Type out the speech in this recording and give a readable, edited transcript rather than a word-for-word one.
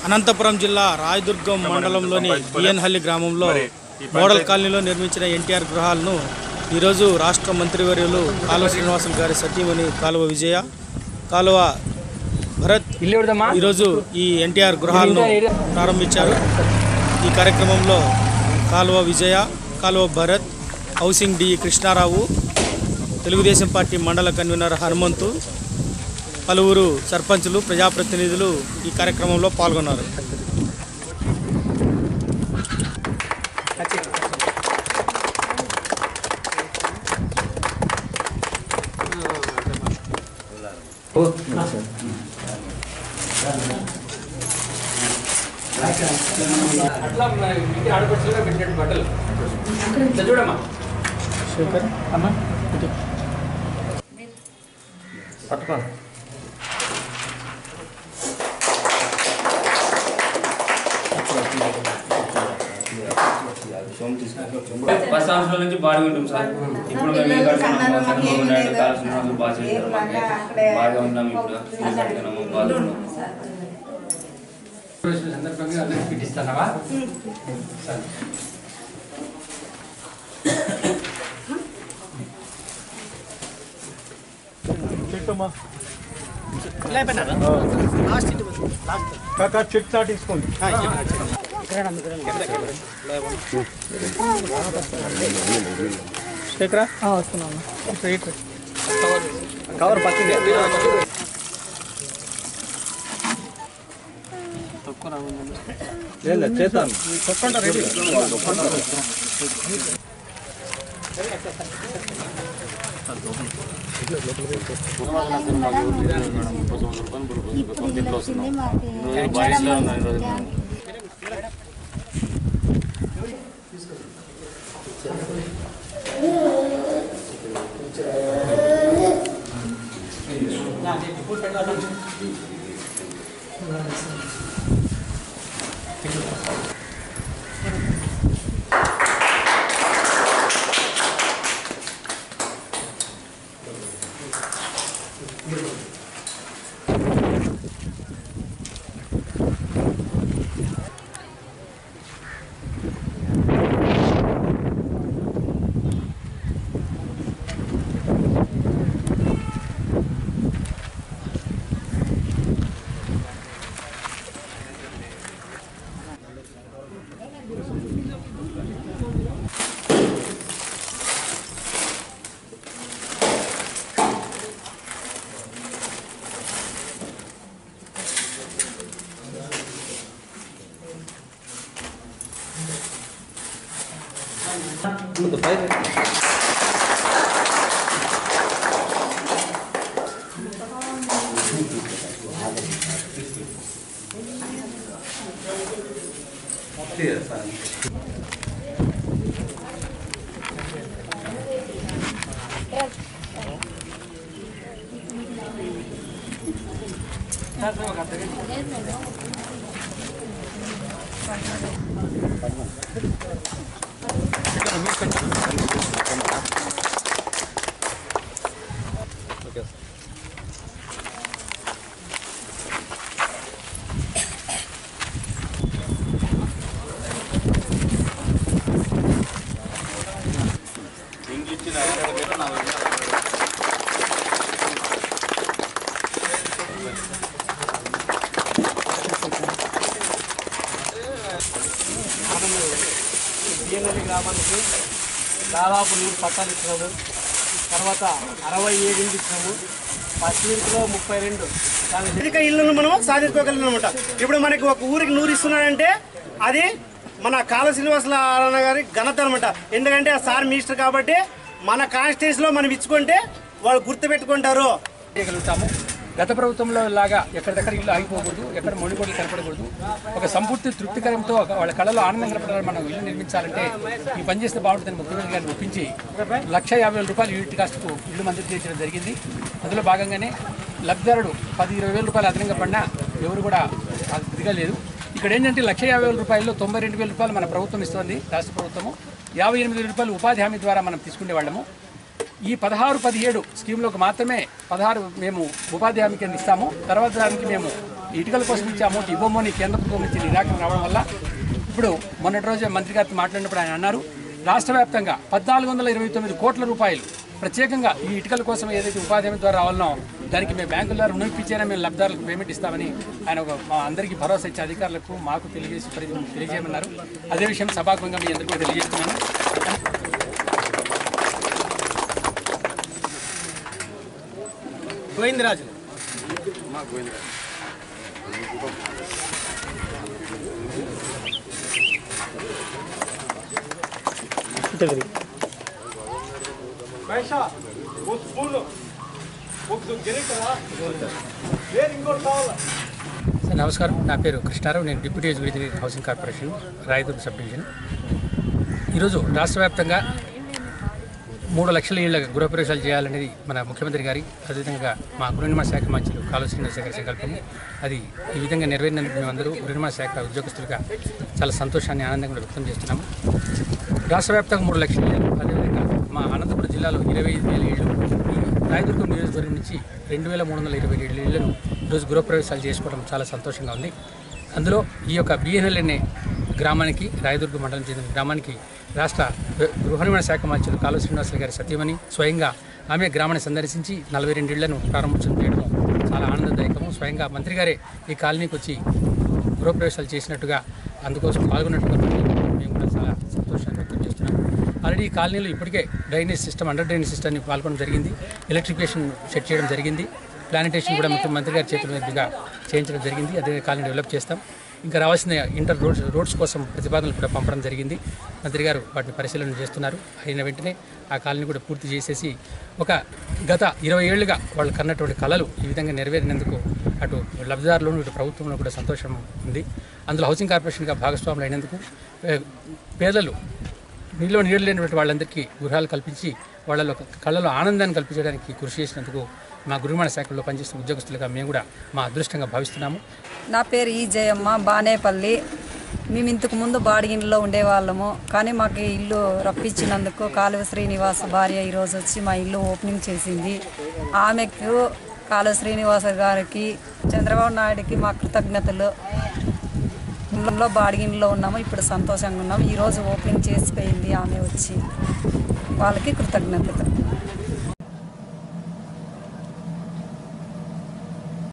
అనంతపురం జిల్లా రాయదుర్గం మండలంలోని బిఎన్హల్లి గ్రామంలో మోడల్ కాలనీలో నిర్మించిన ఎన్టీఆర్ గృహాలను ఈరోజు రాష్ట్ర మంత్రివర్యులు కాలువ శ్రీనివాసులు గారి సతీమణి కాలువ విజయ, కాలువ భరత్ ఈరోజు ఈ ఎన్టీఆర్ గృహాలను ప్రారంభించారు. ఈ కార్యక్రమంలో Kaluva Vijaya, Kaluva Bharat, housing D Krishnarao, Telugu Desam party mandal convener Hanumanthu, పలువురు సర్పంచులు, ప్రజాప్రతినిధులు ఈ కార్యక్రమంలో పాల్గొన్నారు. చూడమ్మా శేఖర్ అమ్మా పట్టుకో. ఫస్ట్ సంవత్సరం నుంచి బాగా ఉంటాం సార్. ఇప్పుడు మేము చంద్రబాబు నాయుడు కాల్సిన బాగా చేశారు. బాగా ఉన్నాం. ఇప్పుడు బాగున్నాం. సందర్భంగా అందరికి పిటిస్తానవా? చెక్ తీసుకోండి. వస్తున్నాను. కవర్ పక్కన చేస్తాను. బిఎన్ఎల్లి గ్రామానికి దాదాపు 100 పట్టాలు ఇచ్చినాము. తర్వాత 67 ఇళ్ళు ఇచ్చినాము. ఫస్ట్ వీక్లో 32 ఇళ్ళను మనం సాధించుకోగలిగిన అనమాట. ఇప్పుడు మనకి ఒక ఊరికి 100 ఇస్తున్నాడంటే అది మన కాలువ శ్రీనివాసులు గారి ఘనత అనమాట. ఎందుకంటే ఆ సార్ మినిస్టర్ కాబట్టి మన కాన్స్టిట్యూన్సీలో మనం ఇచ్చుకుంటే వాళ్ళు గుర్తుపెట్టుకుంటారు. చేయగలుగుతాము. గత ప్రభుత్వంలో లాగా ఎక్కడిదక్కడ ఇల్లు ఆగిపోకూడదు, ఎక్కడ మొండిగోడలు కనపడకూడదు. ఒక సంపూర్తి తృప్తికరంతో వాళ్ళ కళలో ఆనందం కనపడాలని మనం ఇల్లు నిర్మించాలంటే ఈ పని చేస్తే బాగుంటుందని ముఖ్యమంత్రి గారిని ఒప్పించి 1,50,000 రూపాయలు యూనిట్ కాస్ట్కు ఇల్లు మంజూరు చేయించడం జరిగింది. అందులో భాగంగానే లబ్ధిదారుడు 10-20 వేల రూపాయలు అదనంగా పడినా ఎవరు కూడా దిగలేదు. ఇక్కడ ఏంటంటే 1,50,000 రూపాయల్లో 92,000 రూపాయలు మన ప్రభుత్వం ఇస్తుంది, రాష్ట్ర ప్రభుత్వము. 58,000 రూపాయలు ఉపాధి హామీ ద్వారా మనం తీసుకునే వాళ్ళము. ఈ 16-17 స్కీమ్లకు మాత్రమే 16 మేము ఉపాధి హామీ కింద ఇస్తాము. తర్వాత దానికి మేము ఇటుకల కోసం ఇచ్చే అమౌంట్ ఇవ్వము అని కేంద్ర ప్రభుత్వం నుంచి నిరాకరణ రావడం వల్ల ఇప్పుడు మొన్నటి రోజు మంత్రి గారితో మాట్లాడినప్పుడు ఆయన అన్నారు, రాష్ట్ర వ్యాప్తంగా 1429 కోట్ల రూపాయలు ప్రత్యేకంగా ఈ ఇటుకల కోసం ఏదైతే ఉపాధి హామీ ద్వారా రావాలనో దానికి మేము బ్యాంకుల ద్వారా రుణం ఇప్పించేనా మేము లబ్ధిదారులకు పేమెంట్ ఇస్తామని ఆయన మా అందరికీ భరోసా ఇచ్చే అధికారులకు మాకు తెలియజేయమన్నారు. అదే విషయం సభాముఖంగా మీ అందరికీ తెలియజేస్తున్నాను. గోవిందరాజు నమస్కారం, నా పేరు కృష్ణారావు. నేను deputy executive housing corporation Rayadurg sub division. ఈరోజు రాష్ట్ర వ్యాప్తంగా 3 లక్షల ఇళ్ల గృహప్రవేశాలు చేయాలనేది మన ముఖ్యమంత్రి గారి, అదేవిధంగా మా గృహ నిర్మాణ శాఖ మంత్రులు కాలువ శ్రీనివాస్ గారి సంకల్పం. అది ఈ విధంగా నెరవేరినందుకు మేమందరూ గృహ నిర్మాణ శాఖ ఉద్యోగస్తులుగా చాలా సంతోషాన్ని, ఆనందంగా వ్యక్తం చేస్తున్నాము. రాష్ట్ర వ్యాప్తంగా 3 లక్షల ఇళ్ళు, అదేవిధంగా మా అనంతపురం జిల్లాలో 25,000 ఇళ్ళు, ఈ రాయదుర్గం నియోజకవర్గం నుంచి 2,327 ఇళ్లను ఈరోజు గృహప్రవేశాలు చేసుకోవడం చాలా సంతోషంగా ఉంది. అందులో ఈ యొక్క బిఎన్ఎల్ అనే గ్రామానికి, రాయదుర్గం మండలం చెందిన గ్రామానికి రాష్ట్ర గృహ నిర్మాణ శాఖ మంత్రులు కాలువ శ్రీనివాస్ గారి సతీమణి స్వయంగా ఆమె గ్రామాన్ని సందర్శించి 42 ఇళ్లను ప్రారంభోత్సవం చేయడం చాలా ఆనందదాయకము. స్వయంగా మంత్రి గారే ఈ కాలనీకి వచ్చి గృహప్రవేశాలు చేసినట్టుగా, అందుకోసం పాల్గొన్నట్టుగా మేము కూడా చాలా సంతోషాన్ని వ్యక్తం చేస్తున్నాము. ఆల్రెడీ ఈ కాలనీలో ఇప్పటికే డ్రైనేజ్ సిస్టమ్, అండర్ డ్రైనేజ్ సిస్టమ్ని పాల్గొనడం జరిగింది. ఎలక్ట్రిఫికేషన్ సెట్ చేయడం జరిగింది. ప్లానిటేషన్ కూడా ముఖ్యమంత్రి గారి చేతుల మీదుగా చేయించడం జరిగింది. అదే కాలనీ డెవలప్ చేస్తాం. ఇంకా రావాల్సిన ఇంటర్ రోడ్స్ కోసం ప్రతిపాదనలు కూడా పంపడం జరిగింది. మంత్రి గారు వాటిని పరిశీలన చేస్తున్నారు. అయిన వెంటనే ఆ కాలనీ కూడా పూర్తి చేసేసి గత 20 ఏళ్లుగా వాళ్ళు కన్నటువంటి కళలు ఈ విధంగా నెరవేరినందుకు అటు లబ్ధిదారులను, ఇటు ప్రభుత్వంలో కూడా సంతోషం ఉంది. అందులో హౌసింగ్ కార్పొరేషన్గా భాగస్వాములు అయినందుకు పేదలు, నీళ్ళు లేనటువంటి వాళ్ళందరికీ గృహాలు కల్పించి వాళ్ళలో కళలో ఆనందాన్ని కల్పించడానికి కృషి చేసినందుకు మా గృహ నిర్మాణ శాఖలో పనిచేస్తున్న ఉద్యోగస్తులుగా మేము కూడా మా అదృష్టంగా భావిస్తున్నాము. నా పేరు ఈ జయమ్మ, బానేపల్లి. మేము ఇంతకు ముందు బాడిగిన్లో ఉండేవాళ్ళము, కానీ మాకు ఇల్లు రప్పించినందుకు కాలువ శ్రీనివాస భార్య ఈరోజు వచ్చి మా ఇల్లు ఓపెనింగ్ చేసింది. ఆమెకు కాలువ శ్రీనివాస గారికి, చంద్రబాబు నాయుడుకి మా కృతజ్ఞతలు. ఇంట్లో బాడిగిన్లో ఉన్నాము, ఇప్పుడు సంతోషంగా ఉన్నాము. ఈరోజు ఓపెనింగ్ చేసిపోయింది ఆమె వచ్చి, వాళ్ళకి కృతజ్ఞతలు.